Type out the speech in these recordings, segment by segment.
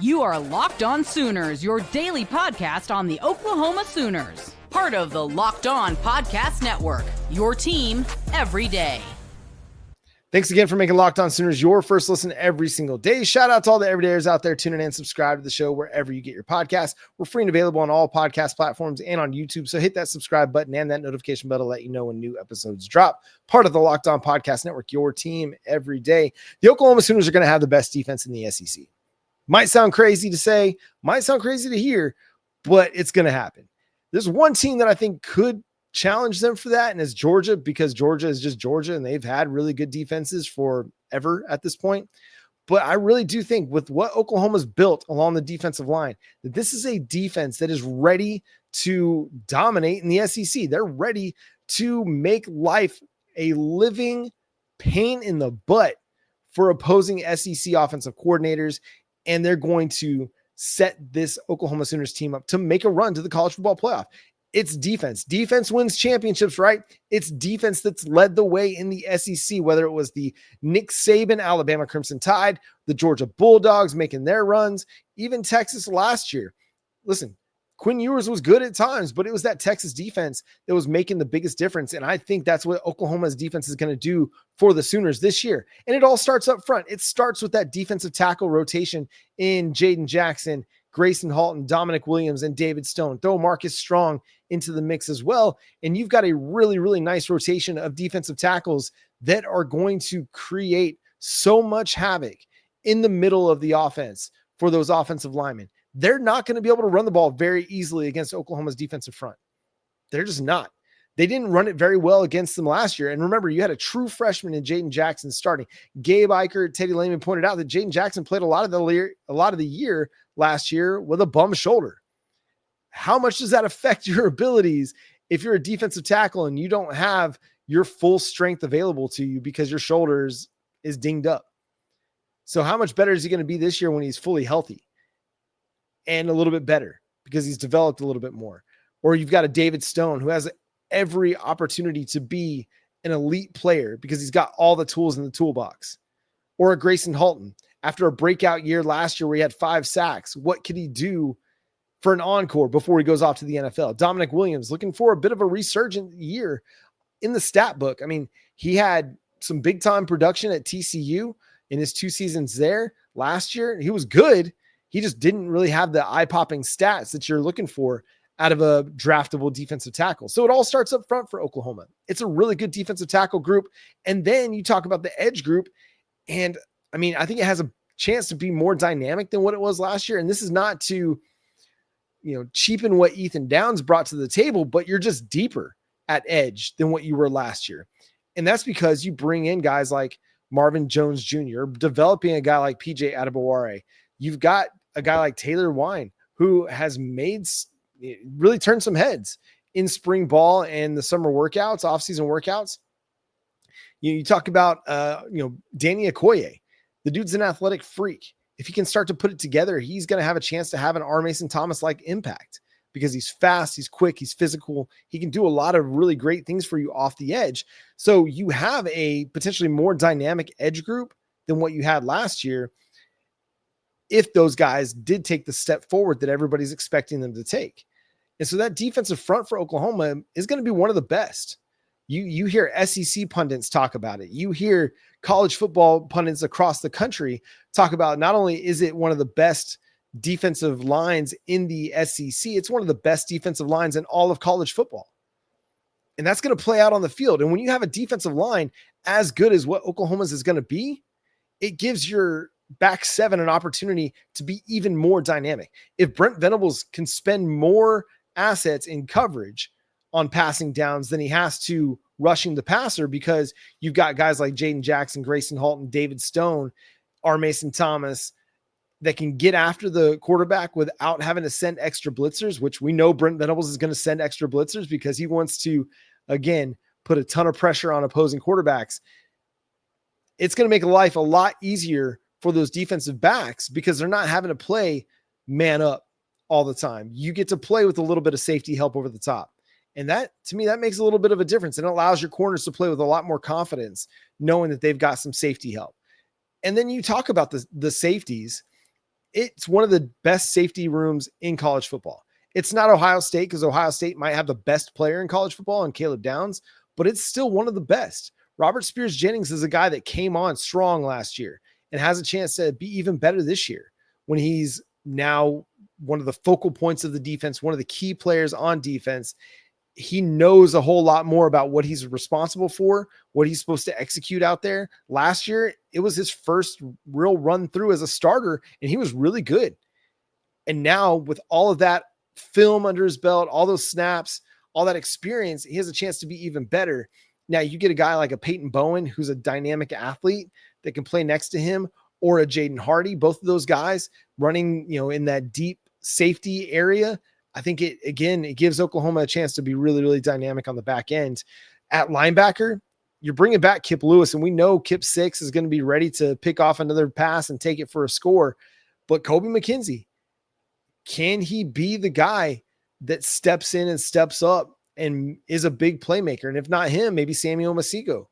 You are Locked On Sooners, your daily podcast on the Oklahoma Sooners. Part of the Locked On Podcast Network, your team every day. Thanks again for making Locked On Sooners your first listen every single day. Shout out to all the everydayers out there tuning in. Subscribe to the show wherever you get your podcasts. We're free and available on all podcast platforms and on YouTube. So hit that subscribe button and that notification bell to let you know when new episodes drop. Part of the Locked On Podcast Network, your team every day. The Oklahoma Sooners are going to have the best defense in the SEC. Might sound crazy to say, might sound crazy to hear, but it's going to happen. There's one team that I think could challenge them for that, and it's Georgia, because Georgia is just Georgia, and they've had really good defenses forever at this point. But I really do think with what Oklahoma's built along the defensive line, that this is a defense that is ready to dominate in the SEC. They're ready to make life a living pain in the butt for opposing SEC offensive coordinators, and they're going to set this Oklahoma Sooners team up to make a run to the college football playoff. It's defense. Defense wins championships, right? It's defense that's led the way in the SEC, whether it was the Nick Saban, Alabama Crimson Tide, the Georgia Bulldogs making their runs, even Texas last year. Listen, Quinn Ewers was good at times, but it was that Texas defense that was making the biggest difference. And I think that's what Oklahoma's defense is going to do for the Sooners this year. And it all starts up front. It starts with that defensive tackle rotation in Jaden Jackson, Grayson Halton, Dominic Williams, and David Stone. Throw Marcus Strong into the mix as well. And you've got a really, really nice rotation of defensive tackles that are going to create so much havoc in the middle of the offense for those offensive linemen. They're not going to be able to run the ball very easily against Oklahoma's defensive front. They're just not. They didn't run it very well against them last year. And remember, you had a true freshman in Jaden Jackson starting. Gabe Eichert, Teddy Lehman pointed out that Jaden Jackson played a lot of the year last year with a bum shoulder. How much does that affect your abilities if you're a defensive tackle and you don't have your full strength available to you because your shoulders is dinged up? So how much better is he going to be this year when he's fully healthy and a little bit better because he's developed a little bit more? Or you've got a David Stone who has every opportunity to be an elite player because he's got all the tools in the toolbox. Or a Grayson Halton after a breakout year last year where he had 5 sacks. What could he do for an encore before he goes off to the NFL? Dominic Williams looking for a bit of a resurgent year in the stat book. I mean, he had some big time production at TCU in his 2 seasons there last year. He was good. He just didn't really have the eye-popping stats that you're looking for out of a draftable defensive tackle. So it all starts up front for Oklahoma. It's a really good defensive tackle group. And then you talk about the edge group. And I mean, I think it has a chance to be more dynamic than what it was last year. And this is not to, cheapen what Ethan Downs brought to the table, but you're just deeper at edge than what you were last year. And that's because you bring in guys like Marvin Jones Jr., developing a guy like PJ Adebaware. You've got a guy like Taylor Wine, who has really turned some heads in spring ball and the summer workouts, off-season workouts. You talk about, Danny Okoye. The dude's an athletic freak. If he can start to put it together, he's going to have a chance to have an R. Mason Thomas-like impact because he's fast, he's quick, he's physical. He can do a lot of really great things for you off the edge. So you have a potentially more dynamic edge group than what you had last year if those guys did take the step forward that everybody's expecting them to take. And so that defensive front for Oklahoma is going to be one of the best. You hear SEC pundits talk about it. You hear college football pundits across the country talk about not only is it one of the best defensive lines in the SEC, it's one of the best defensive lines in all of college football. And that's going to play out on the field. And when you have a defensive line as good as what Oklahoma's is going to be, it gives your back seven an opportunity to be even more dynamic. If Brent Venables can spend more assets in coverage on passing downs than he has to rushing the passer, because you've got guys like Jaden Jackson, Grayson Halton, David Stone, R. Mason Thomas that can get after the quarterback without having to send extra blitzers, which we know Brent Venables is going to send extra blitzers because he wants to, again, put a ton of pressure on opposing quarterbacks. It's going to make life a lot easier for those defensive backs because they're not having to play man up all the time. You get to play with a little bit of safety help over the top. And that, to me, that makes a little bit of a difference, and it allows your corners to play with a lot more confidence, knowing that they've got some safety help. And then you talk about the safeties. it's one of the best safety rooms in college football. It's not Ohio State because Ohio State might have the best player in college football and Caleb Downs, but it's still one of the best. Robert Spears Jennings is a guy that came on strong last year and has a chance to be even better this year when he's now one of the focal points of the defense, one of the key players on defense. He knows a whole lot more about what he's responsible for, what he's supposed to execute out there. Last year, it was his first real run through as a starter, and he was really good. And now with all of that film under his belt, all those snaps, all that experience, he has a chance to be even better. Now you get a guy like a Peyton Bowen, who's a dynamic athlete that can play next to him, or a Jaden Hardy, both of those guys running, in that deep safety area. I think it gives Oklahoma a chance to be really, really dynamic on the back end. At linebacker, you're bringing back Kip Lewis, and we know Kip 6 is going to be ready to pick off another pass and take it for a score. But Kobe McKenzie, can he be the guy that steps in and steps up and is a big playmaker? And if not him, maybe Samuel Masigo.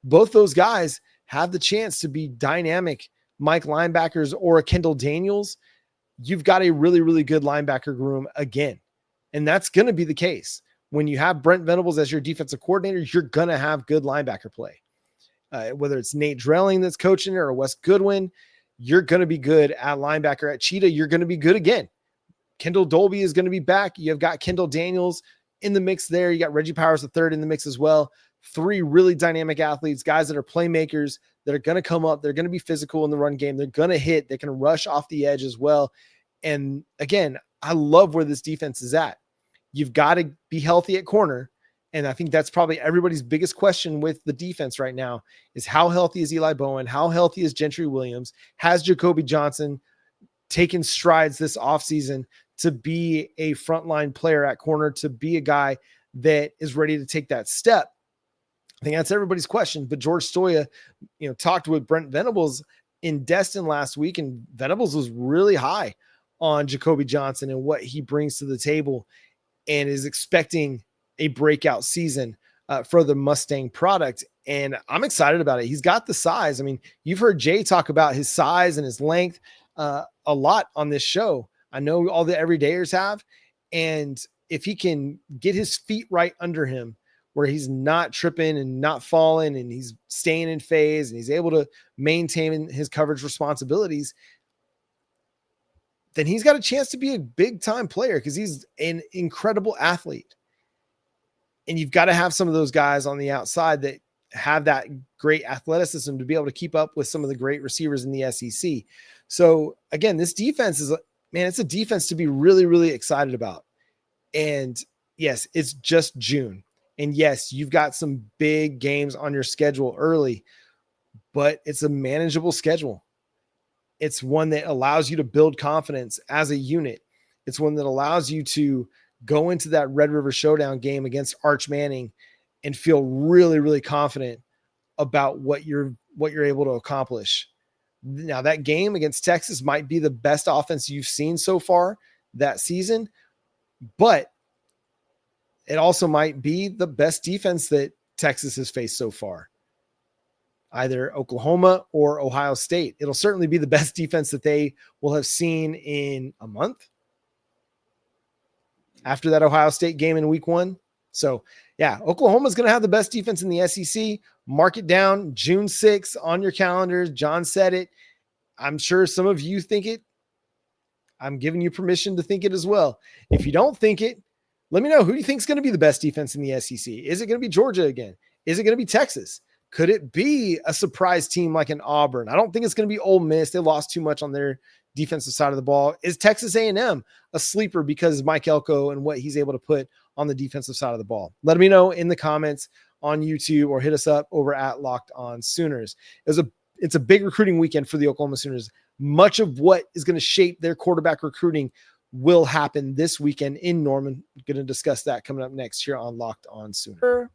Both those guys have the chance to be dynamic Mike linebackers, or a Kendall Daniels. You've got a really, really good linebacker room again. And that's going to be the case. When you have Brent Venables as your defensive coordinator, you're going to have good linebacker play. Whether it's Nate Drelling that's coaching or Wes Goodwin, you're going to be good at linebacker. At Cheetah, you're going to be good again. Kendall Dolby is going to be back. You've got Kendall Daniels in the mix there. You got Reggie Powers III in the mix as well. 3 really dynamic athletes, guys that are playmakers, that are going to come up. They're going to be physical in the run game. They're going to hit. They can rush off the edge as well. And again, I love where this defense is at. You've got to be healthy at corner. And I think that's probably everybody's biggest question with the defense right now is how healthy is Eli Bowen? How healthy is Gentry Williams? Has Jacoby Johnson taken strides this offseason to be a frontline player at corner, to be a guy that is ready to take that step? I think that's everybody's question. But George Stoya, talked with Brent Venables in Destin last week, and Venables was really high on Jacoby Johnson and what he brings to the table, and is expecting a breakout season for the Mustang product. And I'm excited about it. He's got the size. I mean, you've heard Jay talk about his size and his length a lot on this show. I know all the everydayers have. And if he can get his feet right under him, where he's not tripping and not falling, and he's staying in phase, and he's able to maintain his coverage responsibilities, then he's got a chance to be a big time player, because he's an incredible athlete. And you've got to have some of those guys on the outside that have that great athleticism to be able to keep up with some of the great receivers in the SEC. So again, this defense is, it's a defense to be really, really excited about. And yes, it's just June. And yes, you've got some big games on your schedule early, but it's a manageable schedule. It's one that allows you to build confidence as a unit. It's one that allows you to go into that Red River Showdown game against Arch Manning and feel really, really confident about what you're able to accomplish. Now, that game against Texas might be the best offense you've seen so far that season, but it also might be the best defense that Texas has faced so far. Either Oklahoma or Ohio State. It'll certainly be the best defense that they will have seen in a month after that Ohio State game in week 1. So yeah, Oklahoma is going to have the best defense in the SEC. Mark it down, June 6th on your calendars. John said it. I'm sure some of you think it. I'm giving you permission to think it as well. If you don't think it, let me know. Who do you think is going to be the best defense in the SEC? Is it going to be Georgia again? Is it going to be Texas? Could it be a surprise team like an Auburn? I don't think it's going to be Ole Miss. They lost too much on their defensive side of the ball. Is Texas A&M a sleeper because Mike Elko and what he's able to put on the defensive side of the ball? Let me know in the comments on YouTube, or hit us up over at Locked On Sooners. It's a big recruiting weekend for the Oklahoma Sooners. Much of what is going to shape their quarterback recruiting will happen this weekend in Norman. Going to discuss that coming up next here on Locked On Sooner.